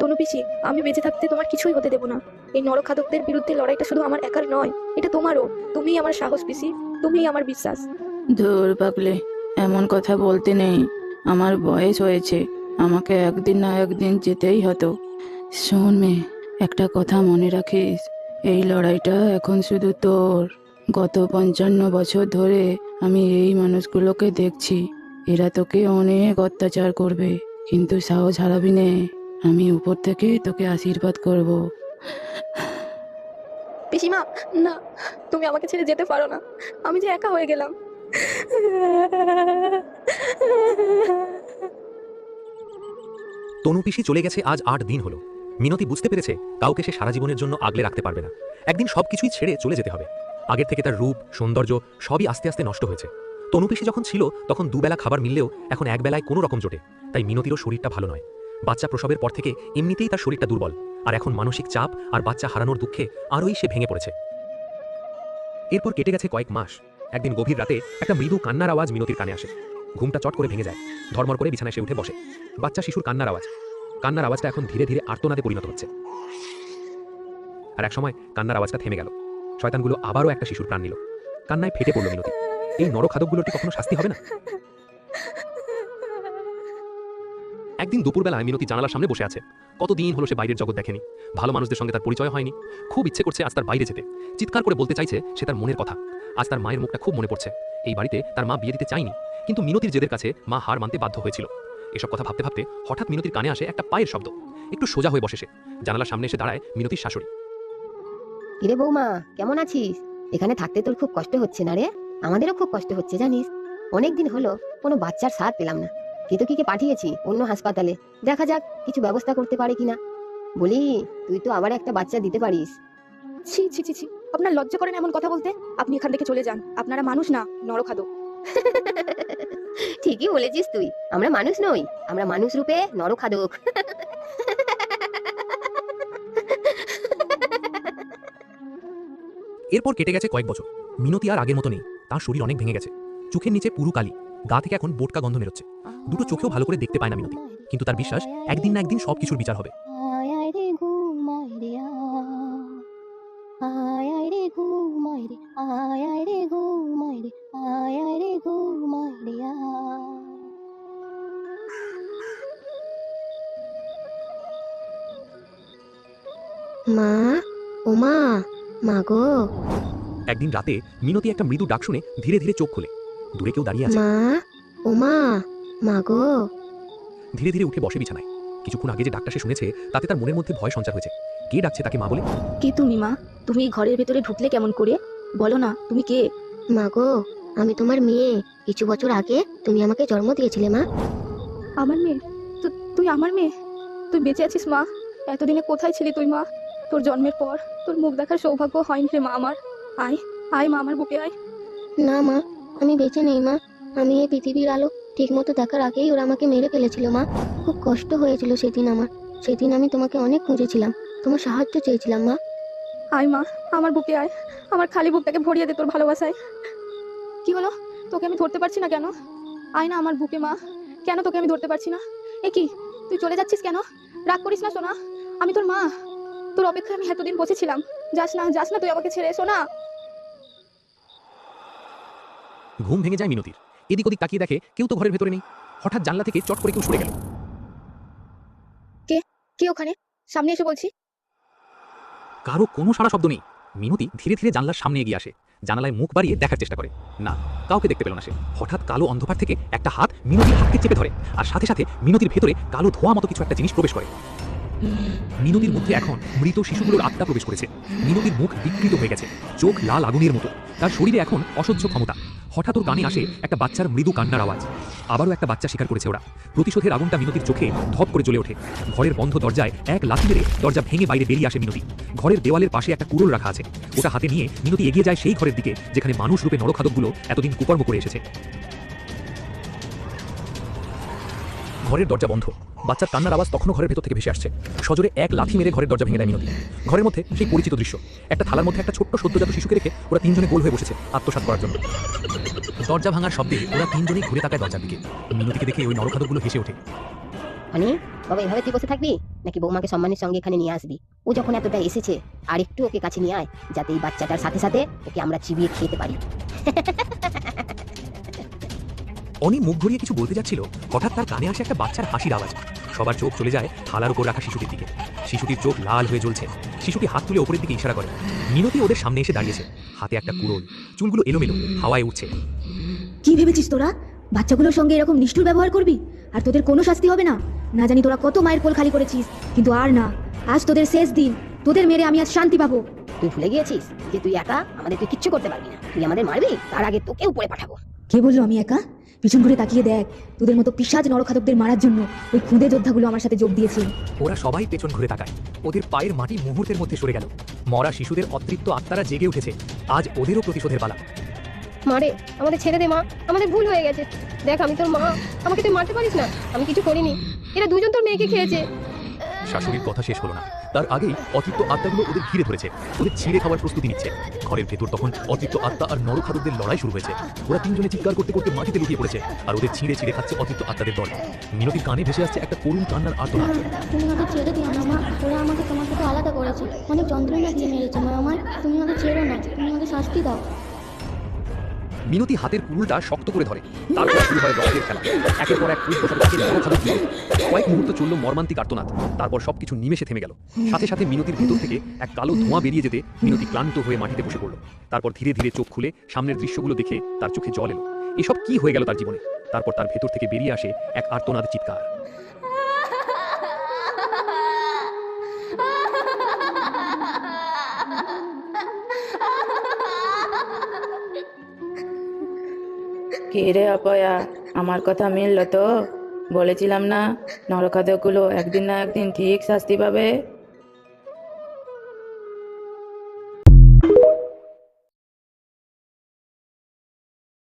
তনু পিসি, আমি বেঁচে থাকতে তোমার কিছুই হতে দেব না। এই নরখাদকদের বিরুদ্ধে লড়াইটা শুধু আমার একার নয়, এটা তোমারও। তুমিই আমার সাহস পিসি, তুমিই আমার বিশ্বাস। ধুর পাগলে, এমন কথা বলতে নেই। আমার বয়স হয়েছে, আমাকে একদিন না একদিন যেতেই হতো। শোন মেয়ে, একটা কথা মনে রাখিস, এই লড়াইটা এখন শুধু তোর। গত 55 বছর ধরে আমি এই মানুষগুলোকে দেখছি, এরা তোকে অনেক অত্যাচার করবে, কিন্তু সাহস হারাবি নে। আমি উপর থেকে তোকে আশীর্বাদ করব। পিসিমা, না, তুমি আমাকে ছেড়ে যেতে পারো না। আমি যে একা হয়ে গেলাম। তনু পিসি চলে গেছে আজ 8 দিন হলো। মিনতি বুঝতে পেরেছে কাউকে সে সারা জীবনের জন্য আগলে রাখতে পারবে না। একদিন সবকিছুই ছেড়ে চলে যেতে হবে। আগের থেকে তার রূপ, সৌন্দর্য সবই আস্তে আস্তে নষ্ট হয়েছে। তনু পিসি যখন ছিল তখন দুবেলা খাবার মিললেও এখন একবেলায় কোনো রকম জোটে। তাই মিনতিরও শরীরটা ভালো নয়। বাচ্চা প্রসবের পর থেকে এমনিতেই তার শরীরটা দুর্বল, আর এখন মানসিক চাপ আর বাচ্চা হারানোর দুঃখে আরোই সে ভেঙে পড়েছে। এরপর কেটে গেছে কয়েক মাস। একদিন গভীর রাতে একটা মৃদু কান্নার আওয়াজ মিনতির কানে আসে। ঘুমটা চট করে ভেঙে যায়। ধর্মর করে বিছানায় সে উঠে বসে। বাচ্চা শিশুর কান্নার আওয়াজটা এখন ধীরে ধীরে আর্তনাদে পরিণত হচ্ছে। আর একসময় কান্নার আওয়াজটা থেমে গেল। শয়তানগুলো আবারও একটা শিশুর প্রাণ নিল। কান্নায় ফেটে পড়ল মিনতি। এই নরখাদকগুলোর কি কখনো শাস্তি হবে না? একদিন দুপুরবেলায় মিনতি জানালার সামনে বসে আছে। কতদিন হলো সে বাইরের জগৎ দেখেনি। ভালো মানুষদের সঙ্গে তার পরিচয় হয়নি। খুব ইচ্ছে করছে আজ তার বাইরে যেতে। চিৎকার করে বলতে চাইছে সে তার মনের কথা। আজ তার মায়ের মুখটা খুব মনে পড়ছে। এই বাড়িতে তার মা বিয়ে দিতে চায়নি, কিন্তু মিনতির জেদের কাছে মা হার মানতে বাধ্য হয়েছিল। এসব কথা ভাবতে ভাবতে হঠাৎ মিনতির কানে আসে একটা পায়ের শব্দ। একটু সোজা হয়ে বসে সে। জানালার সামনে এসে দাঁড়ায় মিনতির শাশুড়ি। কিরে বৌমা, কেমন আছিস? এখানে থাকতে তোর খুব কষ্ট হচ্ছে না রে? আমাদেরও খুব কষ্ট হচ্ছে জানিস। অনেকদিন হলো কোনো বাচ্চার স্বাদ পেলাম না। কেতকীকে পাঠিয়েছি অন্য হাসপাতালে, দেখা যাক কিছু ব্যবস্থা করতে পারে কিনা। বলি, তুই তো আবার একটা বাচ্চা দিতে পারিস। ছি ছি ছি ছি, আপনার লজ্জা করেন এমন কথা বলতে? আপনি এখান থেকে চলে যান। আপনারা মানুষ না, নরখাদক। ঠিকই বলেছিস তুই, আমরা মানুষ নই, আমরা মানুষ রূপে নরখাদক। এরপর কেটে গেছে কয়েক বছর। মিনতি আর আগের মতো নেই। তার শরীর অনেক ভেঙে গেছে। চোখের নিচে পুরু কালি, গা থেকে এখন বোটকা গন্ধ বেরোচ্ছে। দুটো চোখেও ভালো করে দেখতে পায় না মিনতি, কিন্তু তার বিশ্বাস একদিন না একদিন সবকিছুর বিচার হবে। মা, ও মা, মা গো। একদিন রাতে মিনতি একটা মৃদু ডাক শুনে ধীরে ধীরে চোখ খোলে। দূরে কেউ দাঁড়িয়ে আছে। মা, ও মা, মা গো। ধীরে ধীরে উঠে বসে বিছানায়। কিছুক্ষণ আগে যে ডাকটা সে শুনেছে তাতে তার মনের মধ্যে ভয় সঞ্চার হয়েছে। কে ডাকছে তাকে মা বলে? কে তুমি মা? তুমি এই ঘরের ভেতরে ঢুকলে কেমন করে? বলো না, তুমি কে? মা গো, আমি তোমার মেয়ে। কিছু বছর আগে তুমি আমাকে জন্ম দিয়েছিলে মা। আমার মেয়ে? তুই আমার মেয়ে? তুই বেঁচে আছিস মা? এতদিনে কোথায় ছিলি তুই মা? তোর জন্মের পর তোর মুখ দেখার সৌভাগ্য হয়নি রে মা আমার। আয় আয় মা, আমার বুকে আয়। না মা, আমি বেঁচে নেই মা। আমি এই পৃথিবীর আলো ঠিক মতো দেখার আগেই ওরা আমাকে মেরে ফেলেছিল মা। খুব কষ্ট হয়েছিল সেদিন আমার। সেদিন আমি তোমাকে অনেক খুঁজেছিলাম, তোমার সাহায্য চেয়েছিলাম মা। আয় মা, আমার বুকে আয়। আমার খালি বুকটাকে ভরিয়ে দে তোর ভালোবাসায়। কি হলো? তোকে আমি ধরতে পারছি না কেন? আয় না আমার বুকে মা। কেন তোকে আমি ধরতে পারছি না? এ কি, তুই চলে যাচ্ছিস কেন? রাগ করিস না সোনা, আমি তোর মা। তোর অপেক্ষায় আমি এতদিন বসেছিলাম। যাস না, যাস না তুই আমাকে ছেড়ে, সোনা। ঘুম ভেঙে যায় মিনতির। এদিক ওদিক তাকিয়ে দেখে কেউ তো ঘরের ভেতরে নেই। হঠাৎ জানলা থেকে চট করে কেউ সরে গেল। কে ওখানে? সামনে এসে বলছি। কারো কোনো সাড়া শব্দ নেই। মিনতি ধীরে ধীরে জানলার সামনে এগিয়ে আসে। জানালায় মুখ বাড়িয়ে দেখার চেষ্টা করে। না, কাউকে দেখতে পেল না সে। হঠাৎ কালো অন্ধকার থেকে একটা হাত মিনতির হাতকে চেপে ধরে, আর সাথে সাথে মিনতির ভেতরে কালো ধোঁয়া মতো কিছু একটা জিনিস প্রবেশ করে। মিনতির মধ্যে এখন মৃত শিশুগুলোর আত্মা প্রবেশ করেছে। মিনতির মুখ বিকৃত হয়ে গেছে, চোখ লাল আগুনের মতো। তার শরীরে এখন অসহ্য ক্ষমতা। হঠাৎ ওর কানে আসে একটা বাচ্চার মৃদু কান্নার আওয়াজ। আবারও একটা বাচ্চা শিকার করেছে ওরা। প্রতিশোধের আগুনটা মিনতির চোখে ধপ করে জ্বলে ওঠে। ঘরের বন্ধ দরজায় এক লাথি মেরে দরজা ভেঙে বাইরে বেরিয়ে আসে মিনতি। ঘরের দেওয়ালের পাশে একটা কুড়োল রাখা আছে। ওটা হাতে নিয়ে মিনতি এগিয়ে যায় সেই ঘরের দিকে যেখানে মানুষ রূপে নরখাদকগুলো এতদিন কুকর্ম করে এসেছে। ঘরের দরজা বন্ধ। বাচ্চার কান্নার আওয়াজ তখনও ঘরের ভেতর থেকে ভেসে আসছে। সজোরে এক লাথি মেরে ঘরের দরজা ভেঙে দেয় মিনতি। ঘরের মধ্যে সেই পরিচিত দৃশ্য। একটা থালার মধ্যে একটা ছোট্ট সদ্যজাত শিশুকে রেখে ওরা তিনজনে গোল হয়ে বসেছে আত্মসাৎ করার জন্য। দরজা ভাঙার শব্দে ওরা তিনজনেই ঘুরে তাকায় দরজার দিকে। মিনতিকে দেখে ওই নরখাদকগুলো হেসে ওঠে। মানে বাবা, এভাবে তুই বসে থাকবি? নাকি বৌমাকে সম্মানের সঙ্গে এখানে নিয়ে আসবি? ও যখন এতটা এসেছে, আর একটু ওকে কাছে নিয়ে আয়, যাতে এই বাচ্চাটার সাথে সাথে ওকে আমরা চিবিয়ে খেতে পারি। অনি মুখ ঘুরিয়ে কিছু বলতে যাচ্ছিল, হঠাৎ তার কানে আসে একটা বাচ্চার হাসির আওয়াজ। সবার চোখ চলে যায় থালার উপর রাখা শিশুটির দিকে। শিশুটির চোখ লাল হয়ে জ্বলছে। শিশুটি হাত তুলে ওপরের দিকে ইশারা করে। মিনতি ওদের সামনে এসে দাঁড়িয়েছে, হাতে একটা কুড়োল, চুলগুলো এলোমেলো, হাওয়ায় উঠছে। কি ভেবেছিস তোরা বাচ্চাগুলোর সঙ্গে এরকম নিষ্ঠুর ব্যবহার করবি আর তোদের কোনো শাস্তি হবে না? না জানি তোরা কত মায়ের কোল খালি করেছিস, কিন্তু আর না, আজ তোদের শেষ দিন। তোদের মেরে আমি আজ শান্তি পাবো। তুই ভুলে গিয়েছিস যে তুই একা আমাদের তুই কিচ্ছু করতে পারবি না। তুই আমাদের মারবি, তার আগে তোকে উপরে পাঠাবো। কে বললো আমি একা? পিছন ঘুরে তাকিয়ে দেখ, তোদের মতো পিশাচ নরখাদকদের মারার জন্য ওই খুদে যোদ্ধাগুলো আমার সাথে যোগ দিয়েছে। ওরা সবাই পেছন ঘুরে তাকায়। ওদের পায়ের মাটি মুহূর্তের মধ্যে সরে গেল। মরা শিশুদের অতৃপ্ত আত্মারা জেগে উঠেছে। আজ ওদেরও প্রতিশোধের পালা। মারে, আমাদের ছেড়ে দে মা, আমাদের ভুল হয়ে গেছে। দেখ আমি তোর মা, আমাকে তুই মারতে পারিস না, আমি কিছু করিনি। এরা দুজন তোর মেয়েকে খেয়েছে। শাশুড়ির কথা শেষ হলো না, তার আগেই অতৃপ্ত আত্মাগুলো ওদের ঘিরে ধরেছে, ওদের ছিঁড়ে খাওয়ার প্রস্তুতি নিচ্ছে। ঘরের ভেতর তখন অতৃপ্ত আত্মা আর নরখাদকদের লড়াই শুরু হয়েছে। ওরা তিনজনে চিৎকার করতে করতে মাটিতে লুটিয়ে পড়েছে, আর ওদের ছিঁড়ে ছিঁড়ে খাচ্ছে অতৃপ্ত আত্মাদের দল। মিনতির কানে ভেসে আসছে একটা করুণ কান্নার আর্তনাদ। তুমি আমাকে ছেড়ে দিও না মা, ওরা আমাকে তোমার থেকে আলাদা করেছে, অনেক যন্ত্রণা দিয়ে মেরেছে মা আমার। তুমি আমাকে ছেড়ো না, তুমি আমাকে শাস্তি দাও। মিনতি হাতের কুড়ুলটা শক্ত করে ধরে। তারপর শুরু হয় রক্তের খেলা। একের পর এক কয়েক মুহূর্ত চলল মর্মান্তিক আর্তনাদ। তারপর সবকিছু নিমেষে থেমে গেল। সাথে সাথে মিনতির ভেতর থেকে এক কালো ধোঁয়া বেরিয়ে যেতে মিনতি ক্লান্ত হয়ে মাটিতে বসে পড়ল। তারপর ধীরে ধীরে চোখ খুলে সামনের দৃশ্যগুলো দেখে তার চোখে জল এলো। এসব কি হয়ে গেল তার জীবনে? তারপর তার ভেতর থেকে বেরিয়ে আসে এক আর্তনাদ চিৎকার। কে রে অপয়া, আমার কথা মিলল তো? বলেছিলাম না নরখাদকগুলো একদিন না একদিন ঠিক শাস্তি পাবে।